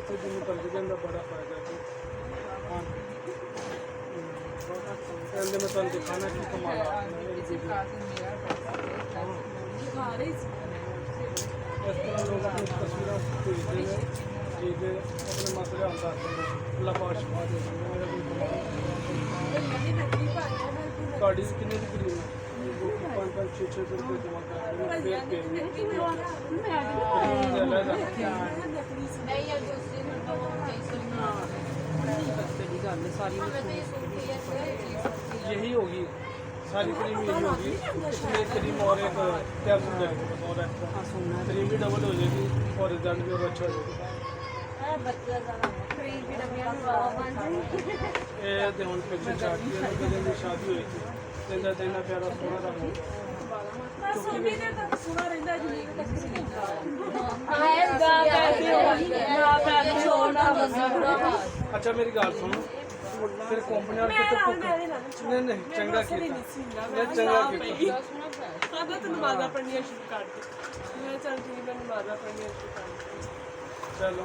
ਇੱਥੇ ਜਿੰਨੂੰ ਕਰਦੇ ਦਾ ਬੜਾ ਫਾਇਦਾ ਹੈ। ਹਾਂ ਕਹਿੰਦੇ ਮੈਂ ਤੁਹਾਨੂੰ ਦਿਖਾਣਾ ਕੀ ਕਮਾਲ ਆ ਇਸ ਤਰ੍ਹਾਂ ਲੋਕ ਆਪਣੀ ਤਸਵੀਰਾਂ ਭੇਜਦੇ ਨੇ ਜਿਹਦੇ ਆਪਣੇ ਮਸਲੇ ਹੱਲ ਕਰਦੇ ਨੇ। ਅੱਲਾ ਪਾਕ ਸ਼ਿਫਾ ਦੇ ਮੇਰਾ ਕੋਈ ਕਮਾਲ ਤੁਹਾਡੀ ਕਿੰਨੇ ਦੀ ਕਰੀਮ ਹੈ 5-5 6 ਰੁਪਏ ਜਮਾ ਕਰ यही होगी सारी क्रीम यही होगी। इसमें क्रीम और एक कैप्सूल जाएगा और एक्स्ट्रा क्रीम भी डबल हो जाएगी और रिजल्ट भी और अच्छा हो जाएगा। ये तो हम पिछले शादी हुई थी इतना प्यारा सोना रंग अच्छा मेरी गल सुनो फिर कंपनी वाले नहीं नहीं चंगा चंगा नमाज़ां पढ़नियां शुरू कर दी। मैं चल ठीक मैं नमाज़ां पढ़नियां शुरू कर दी। चलो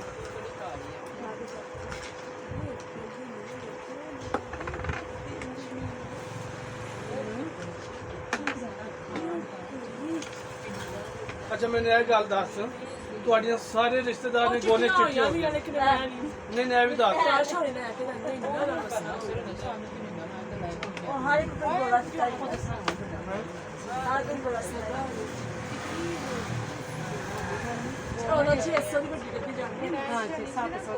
अच्छा मैंने यह गल दस ਤੁਹਾਡੀਆਂ ਸਾਰੇ ਰਿਸ਼ਤੇਦਾਰ ਨੇ ਗੋਨੇ ਚਿੱਟੇ ਹੋ ਗਏ ਨਹੀਂ ਨਹੀਂ ਵੀ ਦੱਸ ਹਰ ਇੱਕ ਕੋਈ ਬੋਲਾ ਚਾਹੀਦਾ ਹਰ ਕੋਈ ਬੋਲਾ ਚਾਹੀਦਾ 600 ਦੀ ਵੱਡੀ ਗੱਡੀ ਜਾਂਦੀ ਹੈ। ਹਾਂ 700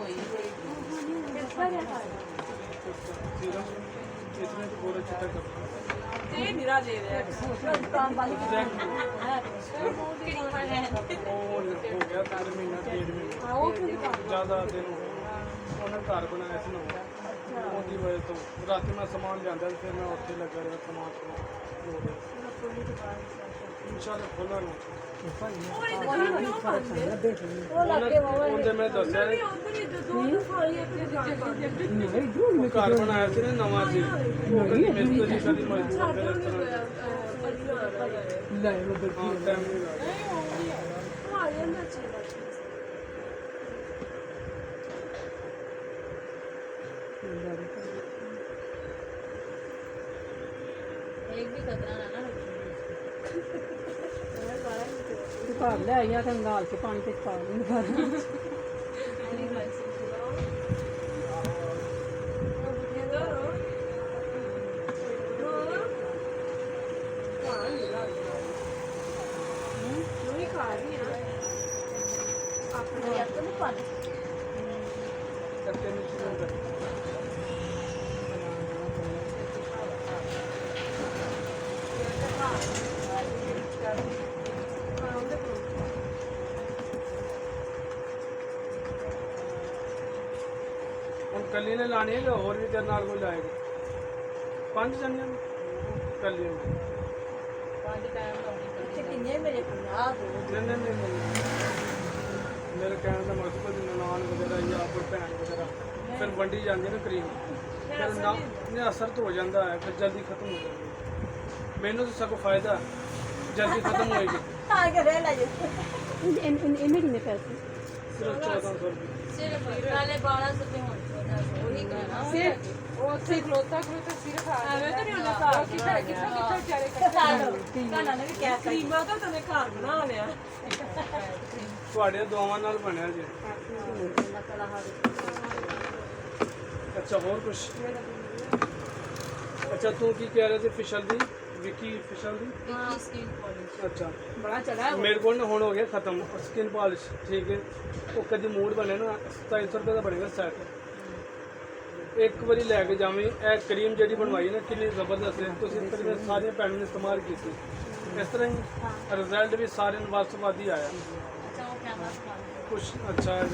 इसमें तो पूरा चिट्टा कर ये निरा ले रहा है काम वाली हो गया 3 महीना 1.5 महीना ਹਾਂ ਉਹ ਕਿਹਦੀ ਕੰਮ ज़्यादा दिन हो गए उन्हें घर बनाया सी ना ਉਹਦੀ ਵਜ੍ਹਾ ਤੋਂ ਰਾਤੀ ਮੈਂ ਸਮਾਨ ਲਿਆਂਦਾ ਫਿਰ ਮੈਂ ਉੱਥੇ ਲੱਗਾ ਰਿਹਾ ਸਮਾਨ ਇਨਸ਼ਾਅੱਲਾ ਖੋਲਾਂਗਾ ਉਹ ਲੱਗੇ ਉਹਦੇ ਮੈਂ ਦੱਸਿਆ उधर ही दो फाड़ी अपने घर ਘਰ ਬਣਾਇਆ ਸੀ ਨਾ ਨਵਾਂ ਸੀ ਮਿਸਤਰੀ ਸਾਡੀ ਮਜ਼ਦੂਰ ਫਿਰ ਇਸ ਤਰ੍ਹਾਂ ले लो ਹਾਂ ਟਾਈਮ ਨਹੀਂ ਲੱਗਦਾ हमारे अंदर चला एक भी खतरा ना ना ਤੂੰ ਘਰ ਲੈ ਆਇਆ ਤੇ ਨਾਲ ਕੇ ਪਾਣੀ ਤੇ ਪਾ ਲਈ ਘਰ अपने यार तो नहीं पाते करके नहीं शुरू कर हम कली ने लानी है कि और भी तेरे नाल कोई लाएगा 5 जनिया कली ने किन्ने मेरे 50 नहीं नहीं नहीं मेरे कहने का मकसद है नान वगैरह या कोई भैन वगैरह फिर वंडी जाती है ना करीम फिर ना ने असर तो हो जाता है फिर जल्दी खत्म हो जाती है मैनू तो सगों फायदा है जल्दी खत्म होएगी ਤਾਂ ਕੇ ਰਹਿ ਲੈ ਜੇ ਇਹਨੇ ਕਿੰਨੇ ਪੈਸੇ सिर्फ 1400 रुपये ਸਿਰਫ ਨਾਲੇ 1200 ਤੇ ਹੁਣ 1400 ਉਹੀ ਕਹਿਣਾ वो से खलोता सिर्फ आ ਐਵੇਂ ਤਾਂ ਨਹੀਂ ਹੁੰਦਾ गया कितना कितना कितना चारे ਕਾਨਾ ਨੇ ਵੀ ਕਿਹਾ ਸੀ क्रीमा तो तने घर बना लिया ਤੁਹਾਡੇ ਦੁਆਵਾਂ ਨਾਲ ਬਣਿਆ ਜੀ ਅੱਲਾਹ ਤਾਲਾ ਹਰ ਅੱਛਾ ਹੋਰ ਕੁਝ ਅੱਛਾ ਤੂੰ ਕੀ ਕਹਿ ਰਿਹਾ ਸੀ ਫਿਸ਼ਲ ਦੀ ਵਿਕੀ ਫਿਸ਼ਲ ਦੀ ਵਿੱਕੀ ਸਕਿਨ ਪਾਲਿਸ਼ ਅੱਛਾ बड़ा चला ਮੇਰੇ ਕੋਲ ਨਾ ਹੁਣ ਹੋ ਗਿਆ ਖਤਮ ਸਕਿਨ ਪਾਲਿਸ਼ ਠੀਕ ਹੈ ਉਹ ਕਦੀ ਮੂਡ ਬਣੇ ਨਾ 2700 ਰੁਪਏ ਦਾ ਬਣੇਗਾ ਸੈਟ ਇੱਕ ਵਾਰੀ ਲੈ ਕੇ ਜਾਵੇਂ ਇਹ ਕਰੀਮ ਜਿਹੜੀ ਬਣਵਾਈ ਨਾ ਕਿੰਨੀ ਜ਼ਬਰਦਸਤ ਹੈ ਤੁਸੀਂ ਤਕਰੀਬਨ ਸਾਰੀਆਂ ਭੈਣਾਂ ਨੇ ਇਸਤੇਮਾਲ ਕੀਤੀ ਇਸ ਤਰ੍ਹਾਂ ਹੀ ਰਿਜ਼ਲਟ ਵੀ ਸਾਰਿਆਂ ਨੂੰ ਵਾਸਵਾਦੀ ਆਇਆ ਅੱਛਾ ਉਹ ਕੈਮਰਾ ਕੁਛ ਅੱਛਾ ਹੈ